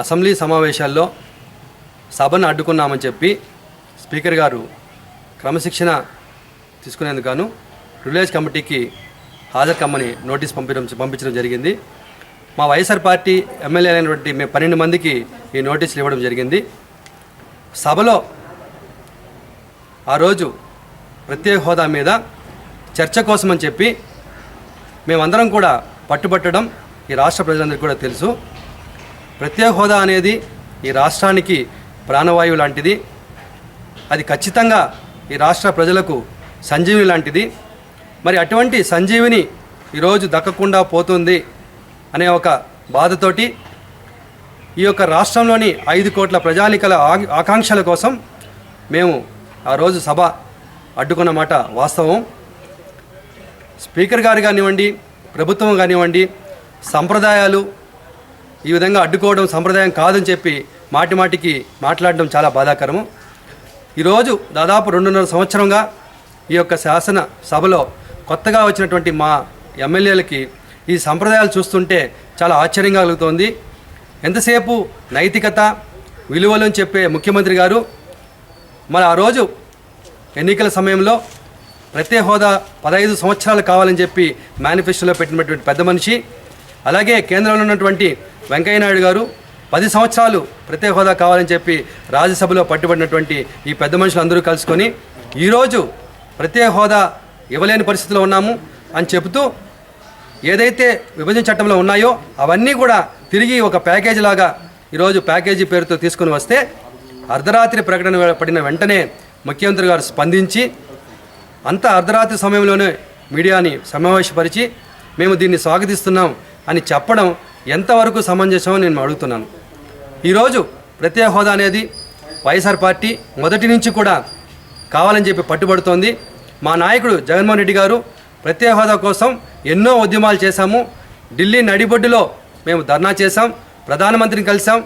Assembly సమావేశాల్లో సభను అడ్డుకున్నామని చెప్పి స్పీకర్ గారు క్రమశిక్షణ తీసుకునేందుకు గాను ప్రివిలేజ్ కమిటీకి హాజరు కమ్మని నోటీస్ పంపించడం జరిగింది. మా వైఎస్ఆర్ పార్టీ ఎమ్మెల్యే అయినటువంటి మేము 12 మందికి ఈ నోటీసులు ఇవ్వడం జరిగింది. సభలో ఆ రోజు ప్రత్యేక హోదా మీద చర్చ కోసమని చెప్పి మేమందరం కూడా పట్టుబట్టడం ఈ రాష్ట్ర ప్రజలందరికీ కూడా తెలుసు. ప్రత్యేక హోదా అనేది ఈ రాష్ట్రానికి ప్రాణవాయువు లాంటిది. అది ఖచ్చితంగా ఈ రాష్ట్ర ప్రజలకు సంజీవిని లాంటిది. మరి అటువంటి సంజీవిని ఈరోజు దక్కకుండా పోతుంది అనే ఒక బాధతోటి ఈ యొక్క రాష్ట్రంలోని 5 కోట్ల ప్రజానికల ఆకాంక్షల కోసం మేము ఆ రోజు సభ అడ్డుకున్నమాట వాస్తవం. స్పీకర్ గారు కానివ్వండి, ప్రభుత్వం కానివ్వండి, సంప్రదాయాలు ఈ విధంగా అడ్డుకోవడం సంప్రదాయం కాదని చెప్పి మాటిమాటికి మాట్లాడడం చాలా బాధాకరము. ఈరోజు దాదాపు 2.5 సంవత్సరంగా ఈ యొక్క శాసన సభలో కొత్తగా వచ్చినటువంటి మా ఎమ్మెల్యేలకి ఈ సంప్రదాయాలు చూస్తుంటే చాలా ఆశ్చర్యంగా కలుగుతోంది. ఎంతసేపు నైతికత విలువలు అని చెప్పే ముఖ్యమంత్రి గారు మరి ఆ రోజు ఎన్నికల సమయంలో ప్రత్యేక హోదా 15 సంవత్సరాలు కావాలని చెప్పి మేనిఫెస్టోలో పెట్టినటువంటి పెద్ద మనిషి, అలాగే కేంద్రంలో ఉన్నటువంటి వెంకయ్యనాయుడు గారు 10 సంవత్సరాలు ప్రత్యేక హోదా కావాలని చెప్పి రాజ్యసభలో పట్టుబడినటువంటి ఈ పెద్ద మనుషులు అందరూ కలుసుకొని ఈరోజు ప్రత్యేక హోదా ఇవ్వలేని పరిస్థితిలో ఉన్నాము అని చెబుతూ ఏదైతే విభజన చట్టంలో ఉన్నాయో అవన్నీ కూడా తిరిగి ఒక ప్యాకేజీ లాగా ఈరోజు ప్యాకేజీ పేరుతో తీసుకుని వస్తే అర్ధరాత్రి ప్రకటన పడిన వెంటనే ముఖ్యమంత్రి గారు స్పందించి అంత అర్ధరాత్రి సమయంలోనే మీడియాని సమావేశపరిచి మేము దీన్ని స్వాగతిస్తున్నాం అని చెప్పడం ఎంతవరకు సమంజసమో నేను అడుగుతున్నాను. ఈరోజు ప్రత్యేక హోదా అనేది వైఎస్ఆర్ పార్టీ మొదటి నుంచి కూడా కావాలని చెప్పి పట్టుబడుతోంది. మా నాయకుడు జగన్మోహన్ రెడ్డి గారు ప్రత్యేక హోదా కోసం ఎన్నో ఉద్యమాలు చేశాము. ఢిల్లీ నడిబొడ్డులో మేము ధర్నా చేశాం, ప్రధానమంత్రిని కలిసాం,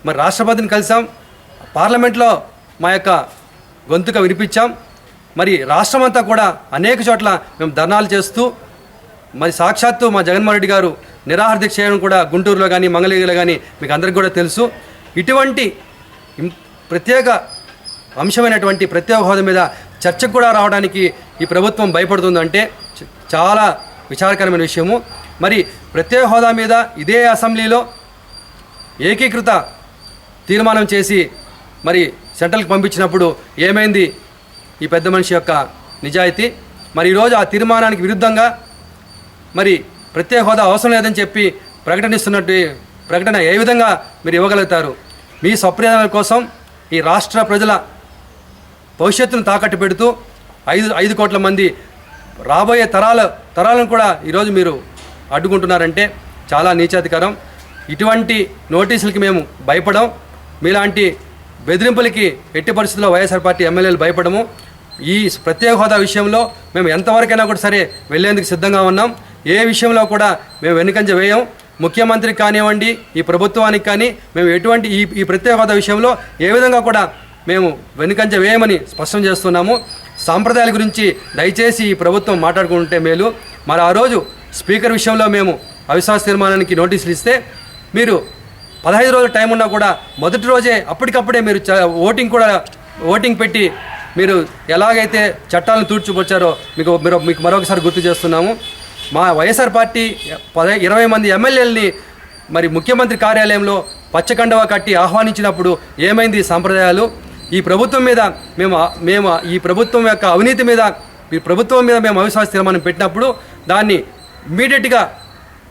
మరి రాష్ట్రపతిని కలిసాం, పార్లమెంట్లో మా యొక్క గొంతుక వినిపించాం. మరి రాష్ట్రమంతా కూడా అనేక చోట్ల మేము ధర్నాలు చేస్తూ మరి సాక్షాత్తు మా జగన్మోహన్ రెడ్డి గారు నిరాహార దీక్ష చేయడం కూడా గుంటూరులో కానీ మంగళగిరిలో కానీ మీకు అందరికీ కూడా తెలుసు. ఇటువంటి ప్రత్యేక అంశమైనటువంటి ప్రత్యేక హోదా మీద చర్చకు కూడా రావడానికి ఈ ప్రభుత్వం భయపడుతుందంటే చాలా విచారకరమైన విషయము. మరి ప్రత్యేక హోదా మీద ఇదే అసెంబ్లీలో ఏకీకృత తీర్మానం చేసి మరి సెంట్రల్కి పంపించినప్పుడు ఏమైంది ఈ పెద్ద మనిషి యొక్క నిజాయితీ? మరి ఈరోజు ఆ తీర్మానానికి విరుద్ధంగా మరి ప్రత్యేక హోదా అవసరం లేదని చెప్పి ప్రకటన ఏ విధంగా మీరు ఇవ్వగలుగుతారు? మీ స్వప్రయోజనాల కోసం ఈ రాష్ట్ర ప్రజల భవిష్యత్తును తాకట్టు పెడుతూ 5 కోట్ల మంది రాబోయే తరాలను కూడా ఈరోజు మీరు అడ్డుకుంటున్నారంటే చాలా నీచాధికారం. ఇటువంటి నోటీసులకి మేము భయపడం, మీలాంటి బెదిరింపులకి ఎట్టి పరిస్థితుల్లో వైఎస్ఆర్ పార్టీ ఎమ్మెల్యేలు భయపడము. ఈ ప్రత్యేక హోదా విషయంలో మేము ఎంతవరకైనా కూడా సరే వెళ్లేందుకు సిద్ధంగా ఉన్నాం. ఏ విషయంలో కూడా మేము వెనుకంజ వేయం. ముఖ్యమంత్రికి కానివ్వండి, ఈ ప్రభుత్వానికి కానీ మేము ఎటువంటి ఈ ప్రత్యేక హోదా విషయంలో ఏ విధంగా కూడా మేము వెనుకంజ వేయమని స్పష్టం చేస్తున్నాము. సాంప్రదాయాల గురించి దయచేసి ఈ ప్రభుత్వం మాట్లాడుకుంటే మేలు. మరి ఆ రోజు స్పీకర్ విషయంలో మేము అవిశ్వాస తీర్మానానికి నోటీసులు ఇస్తే మీరు 15 రోజుల టైం ఉన్నా కూడా మొదటి రోజే అప్పటికప్పుడే మీరు ఓటింగ్ పెట్టి మీరు ఎలాగైతే చట్టాలను తూర్చిపొచ్చారో మీకు మరొకసారి గుర్తు చేస్తున్నాము. మా వైఎస్ఆర్ పార్టీ 20 మంది ఎమ్మెల్యేలని మరి ముఖ్యమంత్రి కార్యాలయంలో పచ్చకండవా కట్టి ఆహ్వానించినప్పుడు ఏమైంది సంప్రదాయాలు? ఈ ప్రభుత్వం మీద మేము ఈ ప్రభుత్వం యొక్క అవినీతి మీద ఈ ప్రభుత్వం మీద మేము అవిశ్వాస తీర్మానం పెట్టినప్పుడు దాన్ని ఇమ్మీడియట్గా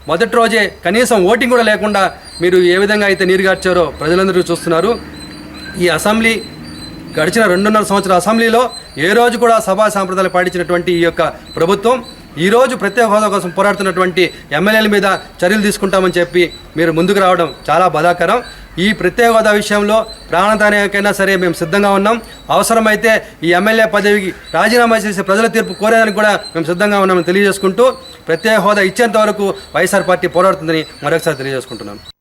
మొదటి రోజే కనీసం ఓటింగ్ కూడా లేకుండా మీరు ఏ విధంగా అయితే నీరుగార్చారో ప్రజలందరూ చూస్తున్నారు. ఈ అసెంబ్లీ గడిచిన 2.5 సంవత్సరాల అసెంబ్లీలో ఏ రోజు కూడా సభా సాంప్రదాయాలు పాటించినటువంటి ఈ యొక్క ప్రభుత్వం ఈరోజు ప్రత్యేక హోదా కోసం పోరాడుతున్నటువంటి ఎమ్మెల్యేల మీద చర్యలు తీసుకుంటామని చెప్పి మీరు ముందుకు రావడం చాలా బాధాకరం. ఈ ప్రత్యేక హోదా విషయంలో ప్రాణదానానికైనా సరే మేము సిద్ధంగా ఉన్నాం. అవసరమైతే ఈ ఎమ్మెల్యే పదవికి రాజీనామా చేసి ప్రజల తీర్పు కోరేదానికి కూడా మేము సిద్ధంగా ఉన్నామని తెలియజేసుకుంటూ ప్రత్యేక హోదా ఇచ్చేంత వరకు వైఎస్ఆర్ పార్టీ పోరాడుతుందని మరొకసారి తెలియజేసుకుంటున్నాను.